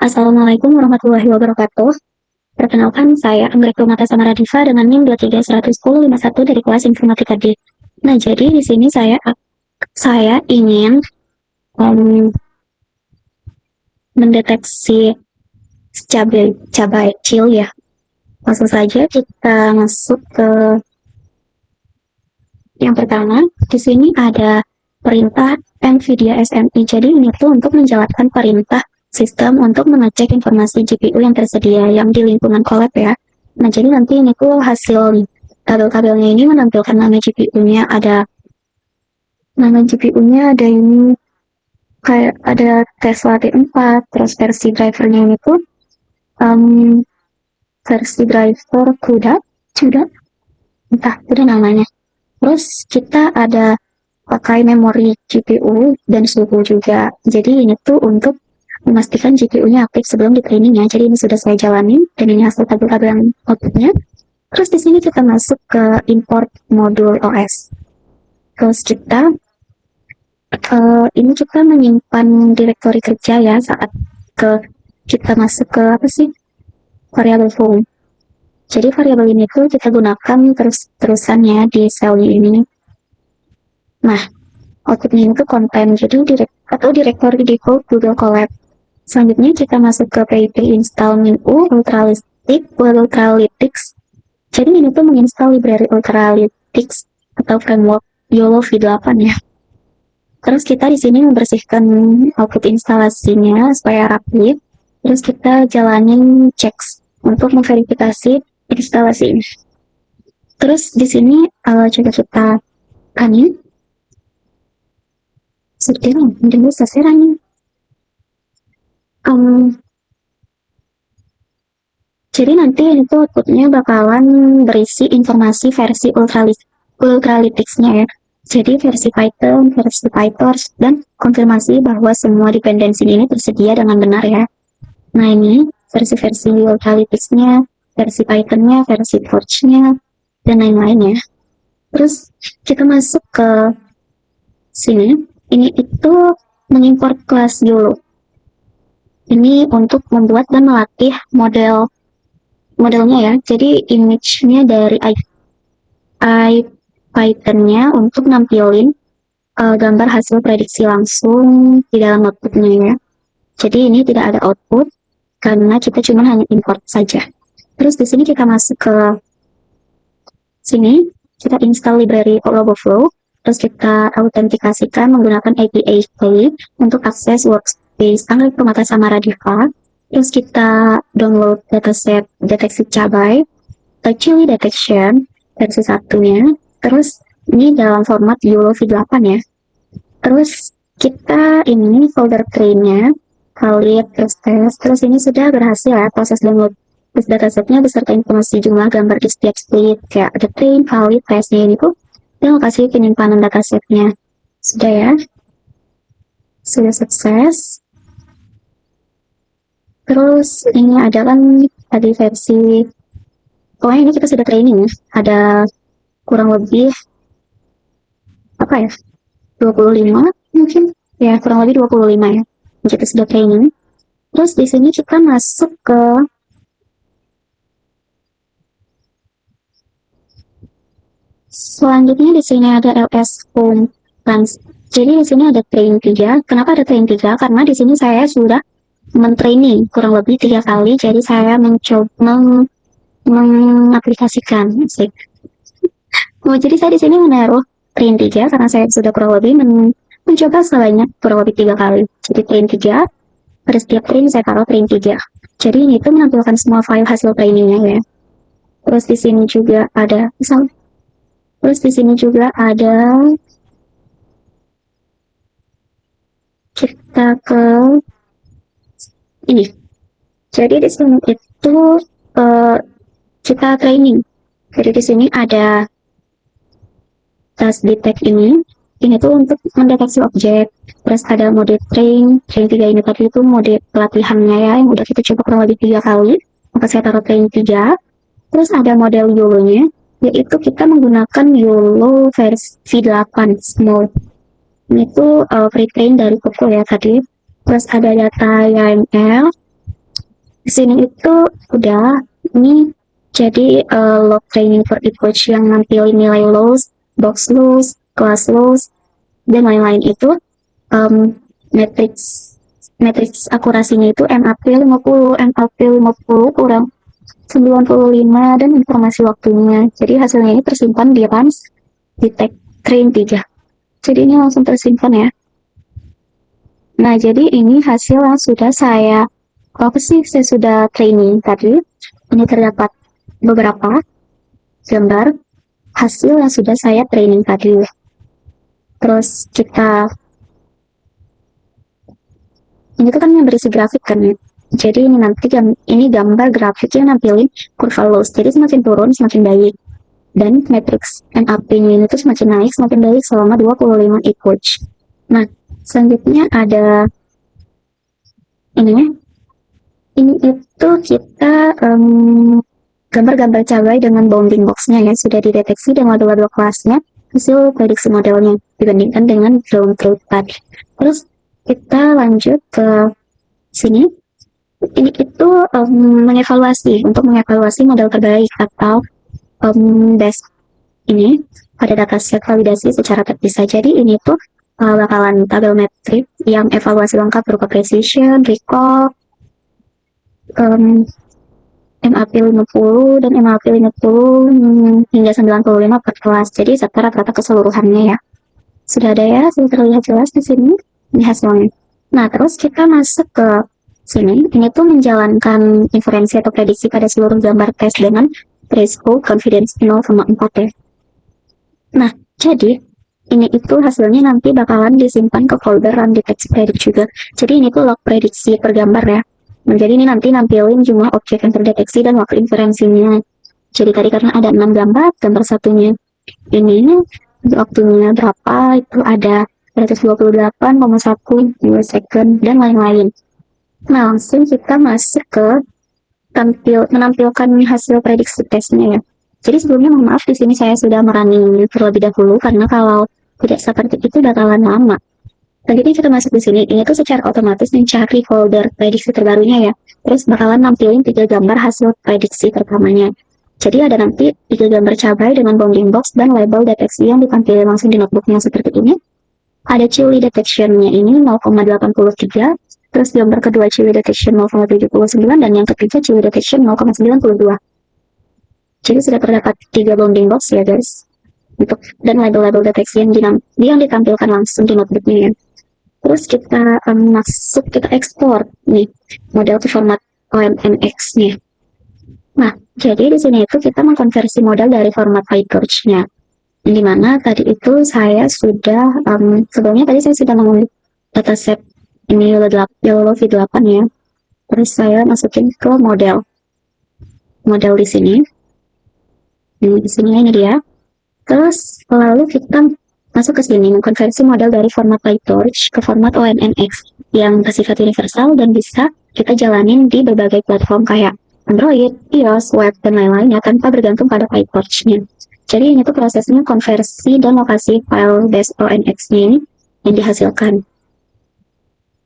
Assalamualaikum warahmatullahi wabarakatuh. Perkenalkan, saya Anggrek Lumata Samaradiva dengan NIM 2310151 dari kelas Informatika D. Nah, jadi di sini saya ingin mendeteksi cabai kecil ya. Langsung saja kita masuk ke yang pertama. Di sini ada perintah NVIDIA SMI. Jadi ini tuh untuk menjalankan perintah sistem untuk mengecek informasi GPU yang tersedia yang di lingkungan collab ya. Nah, jadi nanti ini tuh hasil tabel-tabelnya ini menampilkan nama GPU-nya, ada ini kayak ada Tesla T4, terus versi drivernya ini tuh versi driver CUDA, entah itu namanya. Terus kita ada pakai memori GPU dan suhu juga. Jadi ini tuh untuk memastikan GPU-nya aktif sebelum di training ya. Jadi ini sudah saya jalani dan ini hasil tabel-tabel yang outputnya. Terus di sini kita masuk ke import modul OS. Terus ini kita menyimpan direktori kerja ya saat kita masuk ke variabel home. Jadi variabel ini tuh kita gunakan terus-terusannya di sel ini. Nah, outputnya itu konten, jadi direktori default Google Colab. Selanjutnya kita masuk ke pip install menu Ultralytics. Jadi ini tuh menginstal library Ultralytics atau framework YOLO v8 ya. Terus kita di sini membersihkan output instalasinya supaya rapi. Terus kita jalanin checks untuk memverifikasi instalasi ini. Terus di sini coba kita running. Sudah, udah selesai running. Jadi nanti itu outputnya bakalan berisi informasi versi Ultralytics-nya ya. Jadi versi Python, versi PyTorch, dan konfirmasi bahwa semua dependensi ini tersedia dengan benar ya. Nah ini versi-versi Ultralytics-nya, versi Python-nya, versi Torch-nya, dan lain-lain ya. Terus kita masuk ke sini. Ini itu mengimport kelas YOLO. Ini untuk membuat dan melatih modelnya ya. Jadi image-nya dari Python-nya untuk nampilin gambar hasil prediksi langsung di dalam output-nya ya. Jadi ini tidak ada output karena kita cuma hanya import saja. Terus di sini kita masuk ke sini, kita install library RoboFlow. Terus kita autentikasikan menggunakan API key untuk akses workspace Anggrek Lumata Samaradiva. Terus kita download dataset deteksi cabai, chili detection versi satunya. Terus ini dalam format YOLO v8 ya. Terus kita ini folder trainnya, valid, terus ini sudah berhasil ya proses download datasetnya beserta informasi jumlah gambar di setiap split kayak ada train, valid, testnya ini tuh dan lokasi penyimpanan datasetnya. Sudah ya, sudah sukses. Terus ini ada kan tadi versi, pokoknya ini kita sudah training, ada kurang lebih 25 mungkin ya, kurang lebih 25 ya kita sudah training. Terus di sini kita masuk ke selanjutnya. Di sini ada ls home runs. Jadi di sini ada train 3. Kenapa ada train 3? Karena di sini saya sudah mentraining kurang lebih 3 kali. Jadi saya mencoba mengaplikasikan. Jadi saya di sini menaruh train 3 karena saya sudah kurang lebih mencoba sebanyak kurang lebih 3 kali. Jadi train 3, pada setiap train saya taruh train 3. Jadi ini itu menampilkan semua file hasil trainingnya ya. Terus di sini juga ada kita ke ini. Jadi di sini itu kita training. Jadi di sini ada task detect ini tuh untuk mendeteksi objek. Terus ada mode train 3 ini tadi itu mode pelatihannya ya, yang udah kita coba kurang lebih 3 kali. Maka saya taruh train 3. Terus ada model YOLO-nya, yaitu kita menggunakan YOLO versi v8 small. Ini tuh pre-train dari Coco ya tadi. Terus ada data YAML, sini itu udah ini jadi log training for each coach yang nampilin nilai loss, box loss, class loss, dan lain-lain itu matrix matrix akurasinya itu MAP 50, MAP 50 kurang 95 dan informasi waktunya. Jadi hasilnya ini tersimpan di RAMS di tag train 3. Jadi ini langsung tersimpan ya. Nah, jadi ini hasil yang sudah saya saya sudah training tadi. Ini terdapat beberapa gambar hasil yang sudah saya training tadi. Terus ini tuh kan yang berisi grafik kan ya. Jadi ini nanti ini gambar grafik yang nampilin kurva loss. Jadi semakin turun semakin baik. Dan matrix MAP-nya ini tuh semakin naik semakin baik selama 25 epoch. Nah, selanjutnya ada ini itu kita gambar-gambar cabai dengan bounding box-nya ya sudah dideteksi dan model-model kelasnya hasil prediksi modelnya dibandingkan dengan ground truth tadi. Terus kita lanjut ke sini. Ini itu mengevaluasi model terbaik atau best ini pada dataset validasi secara terpisah. Jadi ini tuh bakalan tabel metrik yang evaluasi lengkap berupa precision, recall, MAP 50 dan MAP 50 hingga 95 per kelas. Jadi rata-rata keseluruhannya ya. Sudah ada ya, sudah terlihat jelas di sini di hasilnya. Nah, terus kita masuk ke sini. Ini tuh menjalankan inferensi atau prediksi pada seluruh gambar tes dengan threshold confidence 0,4 ya. Nah, jadi ini itu hasilnya nanti bakalan disimpan ke folder run detect predict juga. Jadi ini tuh log prediksi per gambar ya. Nah, jadi ini nanti nampilin jumlah objek yang terdeteksi dan waktu inferensinya. Jadi tadi karena ada 6 gambar satunya ini waktunya berapa, itu ada 128,1 millisecond dan lain-lain. Nah, langsung kita masuk ke menampilkan hasil prediksi tesnya ya. Jadi sebelumnya mohon maaf di sini saya sudah merunning terlebih dahulu karena kalau tidak seperti itu bakalan lama. Selanjutnya kita masuk di sini, ini tuh secara otomatis mencari folder prediksi terbarunya ya. Terus bakalan nampilin 3 gambar hasil prediksi pertamanya. Jadi ada nanti 3 gambar cabai dengan bounding box dan label deteksi yang ditampilkan langsung di notebooknya seperti ini. Ada chili detection-nya ini 0,83, terus gambar kedua chili detection 0,79, dan yang ketiga chili detection 0,92. Jadi sudah terdapat 3 bounding box ya guys. Dan label-label deteksi yang ditampilkan langsung di notebooknya ya. Terus kita kita ekspor nih model ke format OMMX nih. Nah, jadi di sini itu kita mengkonversi model dari format PyTorch-nya. Di mana tadi itu saya sudah sebelumnya tadi saya sudah mengunduh dataset ini YOLO V8 ya. Terus saya masukin ke model di sini. Di sini ini dia. Terus lalu kita masuk ke sini, mengkonversi model dari format PyTorch ke format OMMX yang bersifat universal dan bisa kita jalanin di berbagai platform kayak Android, iOS, web, dan lain-lainnya tanpa bergantung pada PyTorch-nya. Jadi ini tuh prosesnya konversi dan lokasi file base OMMX-nya ini yang dihasilkan.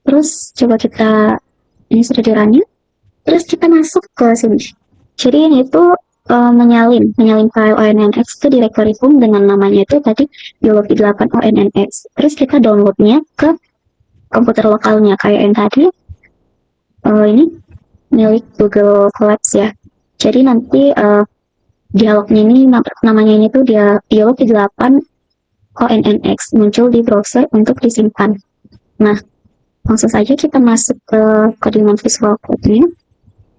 Terus coba ini sudah di-running. Terus kita masuk ke sini. Jadi ini tuh menyalin file ONNX ke directory home dengan namanya itu tadi YOLO V8 ONNX. Terus kita downloadnya ke komputer lokalnya kayak yang tadi ini milik Google Colabs ya. Jadi nanti dialognya ini namanya ini tuh dia YOLO V8 ONNX muncul di browser untuk disimpan. Nah, langsung saja kita masuk ke kode Visual Code-nya.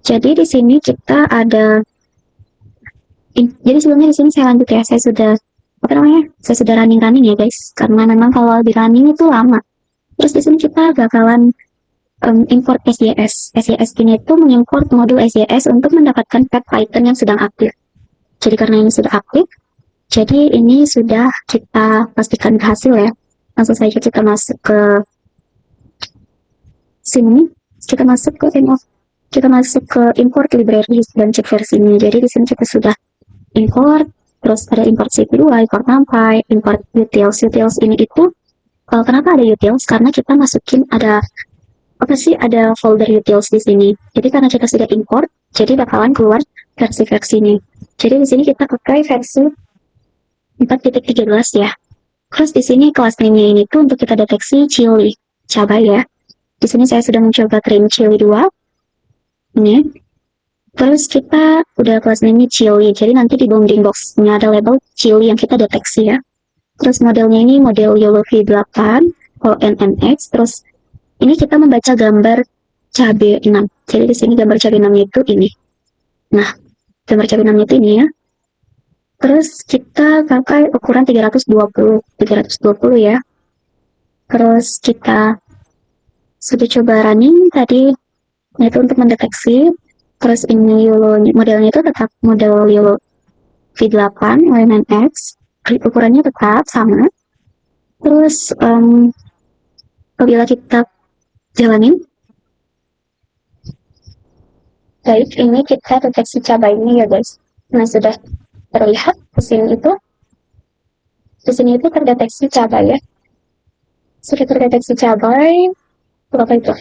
Jadi di sini kita ada jadi sebelumnya di sini saya lanjut ya, saya sudah running ya guys, karena memang kalau di running itu lama. Terus di sini kita bakalan import SYS. SYS ini itu mengimport modul SYS untuk mendapatkan path Python yang sedang aktif. Jadi karena ini sudah aktif, jadi ini sudah kita pastikan berhasil ya. Langsung saja kita masuk ke sini, kita masuk ke import libraries dan cek versinya. Jadi di sini kita sudah import, terus ada import CPU2, import NumPy, import utils. Utils ini itu kenapa ada utils? Karena kita masukin ada apa sih ada folder utils di sini. Jadi karena kita sudah import, jadi bakalan keluar versi-versi ini. Jadi di sini kita pakai versi 4.13 ya. Terus di sini kelas name-nya ini tuh untuk kita deteksi chili, cabai ya. Di sini saya sudah mencoba cream chili 2. Ini. Terus kita udah kelas name-nya chili. Jadi nanti di bounding box-nya ada label chili yang kita deteksi ya. Terus modelnya ini model YOLO V8 ONNX. Terus ini kita membaca gambar cabai 6. Jadi di sini gambar cabai 6 itu ini. Nah, gambar cabai 6 itu ini ya. Terus kita pakai ukuran 320 ya. Terus kita sudah coba running tadi, itu untuk mendeteksi. Terus ini YOLO modelnya itu tetap model YOLO V8 ONNX, ukurannya tetap sama. Terus apabila kita jalanin, baik, ini kita deteksi cabainya ya guys. Nah, sudah terlihat di sini itu terdeteksi cabai ya. Sudah terdeteksi cabai, berapa itu?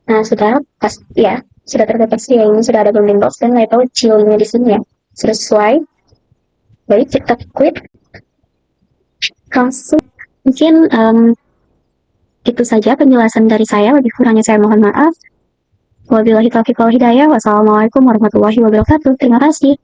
Nah, sudah pas ya, sudah terdeteksi ya, ini sudah ada bounding box dan label chili-nya di sini ya. Sudah sesuai. Baik, kita quit. Langsung mungkin itu saja penjelasan dari saya, lebih kurangnya saya mohon maaf. Wabillahi taufiq wal hidayah. Wassalamualaikum warahmatullahi wabarakatuh. Terima kasih.